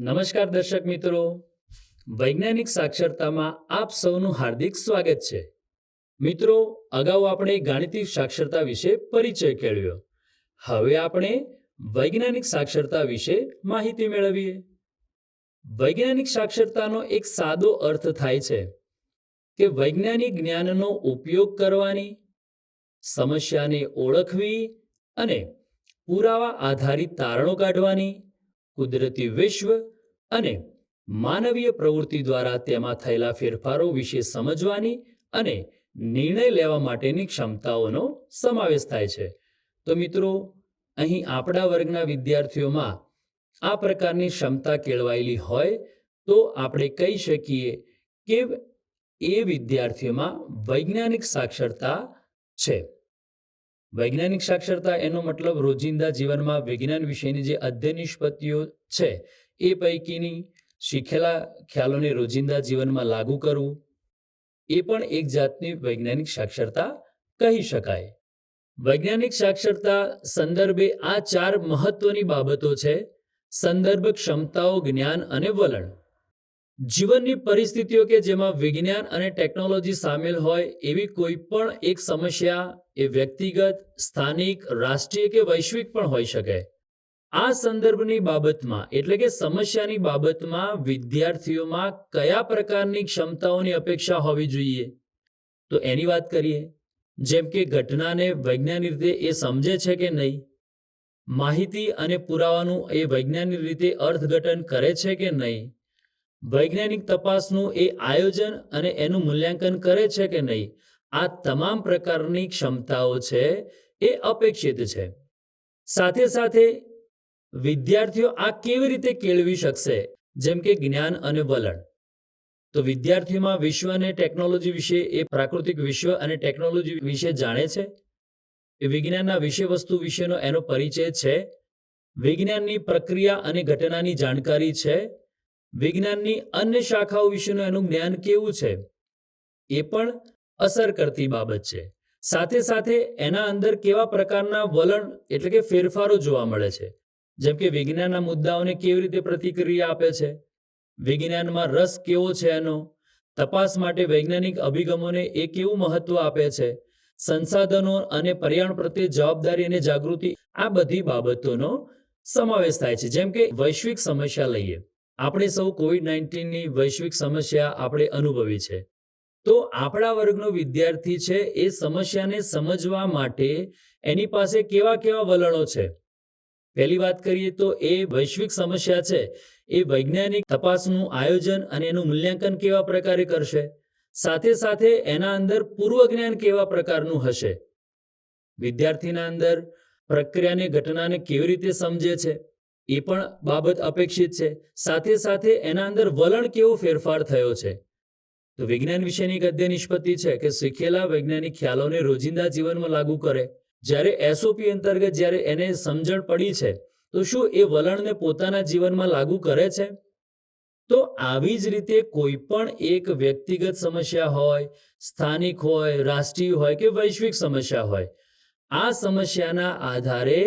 નમસ્કાર દર્શક મિત્રો, વૈજ્ઞાનિક સાક્ષરતામાં આપ સૌનું હાર્દિક સ્વાગત છે. મિત્રો, અગાઉ આપણે ગાણિતિક સાક્ષરતા વિશે પરિચય કેળવ્યો. હવે આપણે વૈજ્ઞાનિક સાક્ષરતા વિશે માહિતી મેળવીએ. વૈજ્ઞાનિક સાક્ષરતાનો એક સાદો અર્થ થાય છે કે વૈજ્ઞાનિક જ્ઞાનનો ઉપયોગ કરવાની, સમસ્યાને ઓળખવી અને પુરાવા આધારિત તારણો કાઢવાની, કુદરતી વિશ્વ અને માનવીય પ્રવૃત્તિ દ્વારા તેમાં થયેલા ફેરફારો વિશે સમજવાની અને નિર્ણય લેવા માટેની ક્ષમતાઓનો સમાવેશ થાય છે. તો મિત્રો, અહીં આપણા વર્ગના વિદ્યાર્થીઓમાં આ પ્રકારની ક્ષમતા કેળવાયેલી હોય તો આપણે કહી શકીએ કે એ વિદ્યાર્થીઓમાં વૈજ્ઞાનિક સાક્ષરતા છે. વૈજ્ઞાનિક સાક્ષરતા એનો મતલબ રોજિંદા જીવનમાં વિજ્ઞાન વિશેની જે અધ્યયન નિષ્પત્તિઓ છે એ પૈકીની શીખેલા ખ્યાલોને રોજિંદા જીવનમાં લાગુ કરવું, એ પણ એક જાતની વૈજ્ઞાનિક સાક્ષરતા કહી શકાય. વૈજ્ઞાનિક સાક્ષરતા સંદર્ભે આ 4 મહત્વની બાબતો છે: સંદર્ભ, ક્ષમતાઓ, જ્ઞાન અને વલણ. જીવનની પરિસ્થિતિઓ કે જેમાં વિજ્ઞાન અને ટેકનોલોજી સામેલ હોય એવી કોઈ પણ એક સમસ્યા એ વ્યક્તિગત, સ્થાનિક, રાષ્ટ્રીય કે વૈશ્વિક પણ હોઈ શકે. આ સંદર્ભની બાબતમાં એટલે કે સમસ્યાની બાબતમાં વિદ્યાર્થીઓમાં કયા પ્રકારની ક્ષમતાઓની અપેક્ષા હોવી જોઈએ તો એની વાત કરીએ. જેમ કે ઘટનાને વૈજ્ઞાનિક રીતે એ સમજે છે કે નહીં, માહિતી અને પુરાવાનું એ વૈજ્ઞાનિક રીતે અર્થઘટન કરે છે કે નહીં, વૈજ્ઞાનિક તપાસનું એ આયોજન અને એનું મૂલ્યાંકન કરે છે કે નહીં, આ તમામ પ્રકારની ક્ષમતાઓ છે એ અપેક્ષિત છે. સાથે સાથે વિદ્યાર્થીઓ આ કેવી રીતે કેળવી શકશે? જેમ કે જ્ઞાન અને વલણ. તો વિદ્યાર્થીઓમાં વિશ્વ અને ટેકનોલોજી વિશે, એ પ્રાકૃતિક વિશ્વ અને ટેકનોલોજી વિશે જાણે છે, એ વિજ્ઞાનના વિષય વસ્તુ વિશેનો એનો પરિચય છે, વિજ્ઞાનની પ્રક્રિયા અને ઘટનાની જાણકારી છે, વિજ્ઞાનની અન્ય શાખાઓ વિશેનું એનું જ્ઞાન કેવું છે એ પણ અસર કરતી બાબત છે. સાથે સાથે એના અંદર કેવા પ્રકારના વલણ એટલે કે ફેરફારો જોવા મળે છે. જેમ કે વિજ્ઞાનના મુદ્દાઓને કેવી રીતે પ્રતિક્રિયા આપે છે, વિજ્ઞાનમાં રસ કેવો છે એનો, તપાસ માટે વૈજ્ઞાનિક અભિગમોને એ કેવું મહત્વ આપે છે, સંસાધનો અને પર્યાવરણ પ્રત્યે જવાબદારી અને જાગૃતિ, આ બધી બાબતોનો સમાવેશ થાય છે. જેમ કે વૈશ્વિક સમસ્યા લઈએ, આપણે સૌ કોવિડ-19ની વૈશ્વિક સમસ્યા આપણે અનુભવી છે. તો આપણા વર્ગનો વિદ્યાર્થી છે એ સમસ્યાને સમજવા માટે એની પાસે કેવા કેવા વલણો છે. પહેલી વાત કરીએ તો એ વૈશ્વિક સમસ્યા છે એ વૈજ્ઞાનિક તપાસનું આયોજન અને એનું મૂલ્યાંકન કેવા પ્રકારે કરશે. સાથે સાથે એના અંદર પૂર્વ જ્ઞાન કેવા પ્રકારનું હશે. વિદ્યાર્થીના અંદર પ્રક્રિયાને, ઘટનાને કેવી રીતે સમજે છે એ પણ બાબત અપેક્ષિત છે. સાથે સાથે એના અંદર વલણ કેવો ફેરફાર થયો છે. તો વિજ્ઞાન વિશેની એક અધ્યયન નિષ્પત્તિ છે કે શીખેલા વૈજ્ઞાનિક ખ્યાલોને રોજિંદા જીવનમાં લાગુ કરે. જ્યારે એસઓપી અંતર્ગત જ્યારે એને સમજણ પડી છે તો શું એ વલણને પોતાના જીવનમાં લાગુ કરે છે? તો આવી જ રીતે કોઈ પણ એક વ્યક્તિગત સમસ્યા હોય, સ્થાનિક હોય, રાષ્ટ્રીય હોય કે વૈશ્વિક સમસ્યા હોય, આ સમસ્યાના આધારે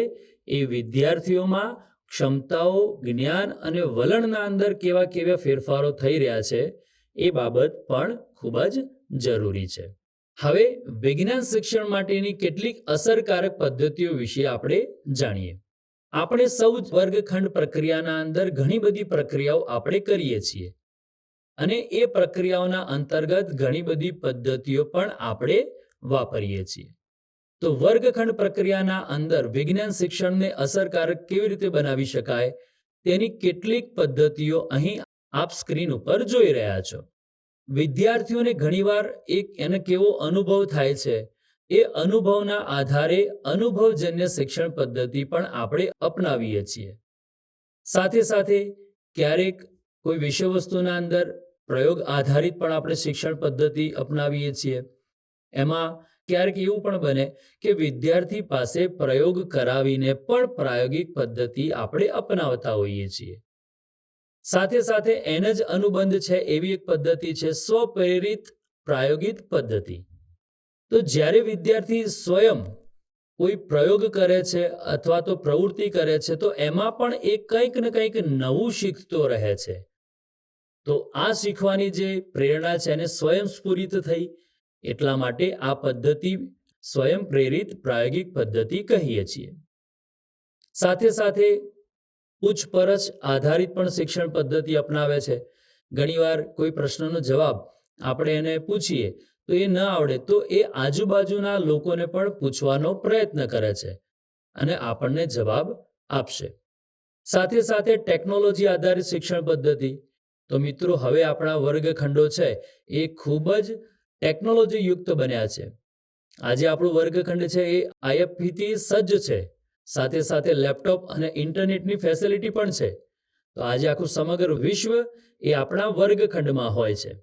એ વિદ્યાર્થીઓમાં ક્ષમતાઓ, જ્ઞાન અને વલણના અંદર કેવા કેવા ફેરફારો થઈ રહ્યા છે એ બાબત પણ ખૂબ જ જરૂરી છે. હવે વિજ્ઞાન શિક્ષણ માટેની કેટલીક અસરકારક પદ્ધતિઓ વિશે આપણે જાણીએ. આપણે સૌ વર્ગખંડ પ્રક્રિયાના અંદર ઘણી બધી પ્રક્રિયાઓ આપણે કરીએ છીએ અને એ પ્રક્રિયાઓના અંતર્ગત ઘણી બધી પદ્ધતિઓ પણ આપણે વાપરીએ છીએ. તો વર્ગખંડ પ્રક્રિયાના અંદર વિજ્ઞાન શિક્ષણને અસરકારક કેવી રીતે બનાવી શકાય તેની કેટલીક પદ્ધતિઓ અહીં આપ સ્ક્રીન ઉપર જોઈ રહ્યા છો. વિદ્યાર્થીઓને ઘણીવાર એને કેવો અનુભવ થાય છે, એ અનુભવના આધારે અનુભવજન્ય શિક્ષણ પદ્ધતિ પણ આપણે અપનાવીએ છીએ. સાથે સાથે ક્યારેક કોઈ વિષય વસ્તુના અંદર પ્રયોગ આધારિત પણ આપણે શિક્ષણ પદ્ધતિ અપનાવીએ છીએ. એમાં ક્યારેક એવું પણ બને કે વિદ્યાર્થી પાસે પ્રયોગ કરાવીને પણ પ્રાયોગિક પદ્ધતિ આપણે અપનાવતા હોઈએ છીએ. સાથે સાથે એને જ અનુબંધ છે એવી એક પદ્ધતિ છે સ્વપ્રેરિત પ્રાયોગિક પદ્ધતિ. તો જ્યારે વિદ્યાર્થી સ્વયં કોઈ પ્રયોગ કરે છે અથવા તો પ્રવૃત્તિ કરે છે તો એમાં પણ એ કંઈક ને કંઈક નવું શીખતો રહે છે. તો આ શીખવાની જે પ્રેરણા છે એને સ્વયંસ્ફુરિત થઈ, એટલા માટે આ પદ્ધતિ સ્વયં પ્રેરિત પ્રાયોગિક પદ્ધતિ કહીએ છીએ. સાથે સાથે પૂછપરછ આધારિત પણ શિક્ષણ પદ્ધતિ અપનાવે છે. ઘણીવાર કોઈ પ્રશ્નનો જવાબ આપણે એને પૂછીએ તો એ ન આવડે તો એ આજુબાજુના લોકોને પણ પૂછવાનો પ્રયત્ન કરે છે અને આપણને જવાબ આપશે. સાથે સાથે ટેકનોલોજી આધારિત શિક્ષણ પદ્ધતિ. તો મિત્રો, હવે આપણા વર્ગખંડો છે એ ખૂબ જ ટેકનોલોજી યુક્ત બન્યા છે. આજે આપણું વર્ગખંડ છે એ IFPથી સજ્જ છે. સાથે સાથે લેપટોપ અને ઇન્ટરનેટની ફેસિલિટી પણ છે. તો આજે આખું સમગ્ર વિશ્વ એ આપણા વર્ગખંડમાં હોય છે.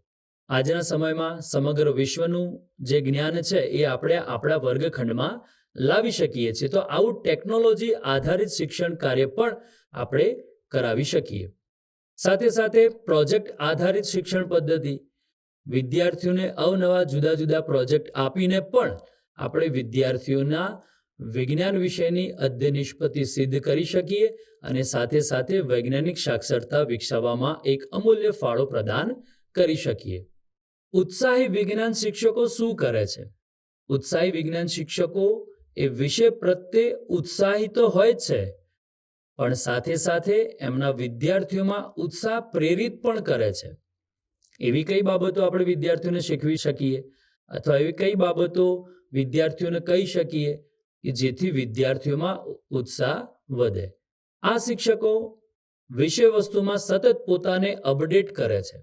આજના સમયમાં સમગ્ર વિશ્વનું જે જ્ઞાન છે એ આપણે આપણા વર્ગખંડમાં લાવી શકીએ છીએ. તો આવું ટેકનોલોજી આધારિત શિક્ષણ કાર્ય પણ આપણે કરાવી શકીએ. સાથે સાથે પ્રોજેક્ટ આધારિત શિક્ષણ પદ્ધતિ. વિદ્યાર્થીઓને અવનવા જુદા જુદા પ્રોજેક્ટ આપીને પણ આપણે વિદ્યાર્થીઓના વિજ્ઞાન વિષયની અધ્યયન નિષ્પત્તિ સિદ્ધ કરી શકીએ અને સાથે સાથે વૈજ્ઞાનિક સાક્ષરતા વિકસાવવામાં એક અમૂલ્ય ફાળો પ્રદાન કરી શકીએ. ઉત્સાહી વિજ્ઞાન શિક્ષકો શું કરે છે? ઉત્સાહી વિજ્ઞાન શિક્ષકો એ વિષય પ્રત્યે ઉત્સાહી તો હોય જ છે, પણ સાથે સાથે એમના વિદ્યાર્થીઓમાં ઉત્સાહ પ્રેરિત પણ કરે છે. એવી કઈ બાબતો આપણે વિદ્યાર્થીઓને શીખવી શકીએ અથવા એવી કઈ બાબતો વિદ્યાર્થીઓને કહી શકીએ કે જેથી વિદ્યાર્થીઓમાં ઉત્સાહ વધે? આ શિક્ષકો વિષય વસ્તુમાં સતત પોતાને અપડેટ કરે છે.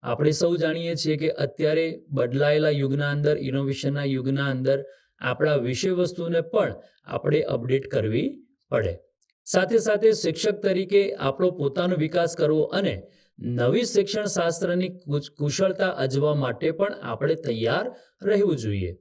આપણે સૌ જાણીએ છીએ કે અત્યારે બદલાયેલા યુગના અંદર, ઇનોવેશનના યુગના અંદર આપણા વિષય વસ્તુને પણ આપણે અપડેટ કરવી પડે. સાથે સાથે શિક્ષક તરીકે આપણો પોતાનો વિકાસ કરવો અને નવી શિક્ષણ શાસ્ત્રની કુશળતા અજવા માટે પણ આપણે તૈયાર રહેવું જોઈએ.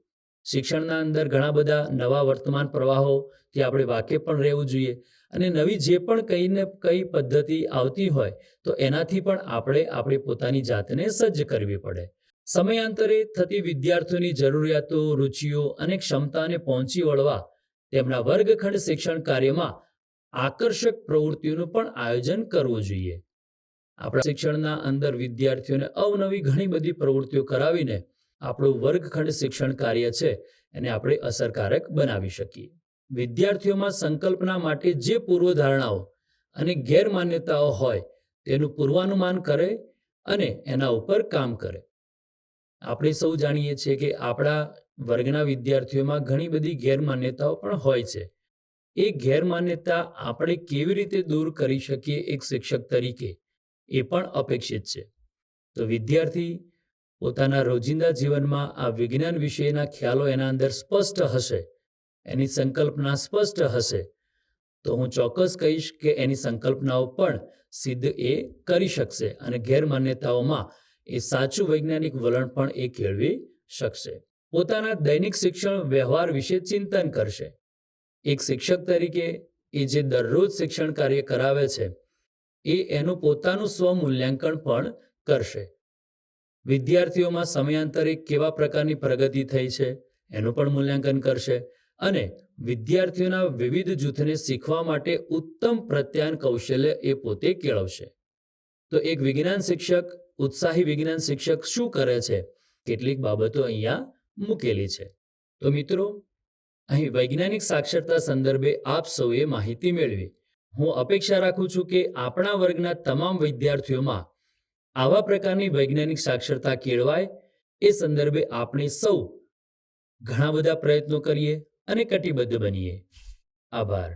શિક્ષણના અંદર ઘણા બધા નવા વર્તમાન પ્રવાહોથી આપણે વાકેફ પણ રહેવું જોઈએ અને નવી જે પણ કઈ ને કઈ પદ્ધતિ આવતી હોય તો એનાથી પણ આપણે આપણી પોતાની જાતને સજ્જ કરવી પડે. સમયાંતરે થતી વિદ્યાર્થીઓની જરૂરિયાતો, રુચિઓ અને ક્ષમતાને પહોંચી વળવા તેમના વર્ગખંડ શિક્ષણ કાર્યમાં આકર્ષક પ્રવૃત્તિઓનું પણ આયોજન કરવું જોઈએ. આપણા શિક્ષણના અંદર વિદ્યાર્થીઓને અવનવી ઘણી બધી પ્રવૃત્તિઓ કરાવીને આપણું વર્ગખંડ શિક્ષણ કાર્ય છે એને આપણે અસરકારક બનાવી શકીએ. વિદ્યાર્થીઓમાં સંકલ્પના માટે જે પૂર્વધારણાઓ અને ગેરમાન્યતાઓ હોય તેનું પૂર્વાનુમાન કરે અને એના ઉપર કામ કરે. આપણે સૌ જાણીએ છીએ કે આપણા વર્ગના વિદ્યાર્થીઓમાં ઘણી બધી ગેરમાન્યતાઓ પણ હોય છે. એ ગેરમાન્યતા આપણે કેવી રીતે દૂર કરી શકીએ એક શિક્ષક તરીકે એ પણ અપેક્ષિત છે. તો વિદ્યાર્થી પોતાના રોજિંદા જીવનમાં આ વિજ્ઞાન વિષયના ખ્યાલો એના અંદર સ્પષ્ટ હશે, એની સંકલ્પના સ્પષ્ટ હશે, તો હું ચોક્કસ કહીશ કે એની સંકલ્પનાઓ પણ સિદ્ધ એ કરી શકશે અને ગેરમાન્યતાઓમાં એ સાચું વૈજ્ઞાનિક વલણ પણ એ કેળવી શકશે. પોતાના દૈનિક શિક્ષણ વ્યવહાર વિશે ચિંતન કરશે. એક શિક્ષક તરીકે એ જે દરરોજ શિક્ષણ કાર્ય કરાવે છે એ એનું પોતાનું સ્વમૂલ્યાંકન પણ કરશે. વિદ્યાર્થીઓમાં સમયાંતરે કેવા પ્રકારની પ્રગતિ થઈ છે એનું પણ મૂલ્યાંકન કરશે અને વિદ્યાર્થીઓના વિવિધ જૂથને શીખવા માટે ઉત્તમ પ્રત્યાયન કૌશલ્ય એ પોતે કેળવશે. તો એક વિજ્ઞાન શિક્ષક, ઉત્સાહી વિજ્ઞાન શિક્ષક શું કરે છે? કેટલીક બાબતો અહીંયા મૂકેલી છે. તો મિત્રો, અહીં વૈજ્ઞાનિક સાક્ષરતા સંદર્ભે આપ સૌએ માહિતી મેળવી. હું અપેક્ષા રાખું છું કે આપણા વર્ગના તમામ વિદ્યાર્થીઓમાં આવા પ્રકારની વૈજ્ઞાનિક સાક્ષરતા કેળવાય એ સંદર્ભે આપણે સૌ ઘણા બધા પ્રયત્નો કરીએ અને કટિબદ્ધ બનીએ. આભાર.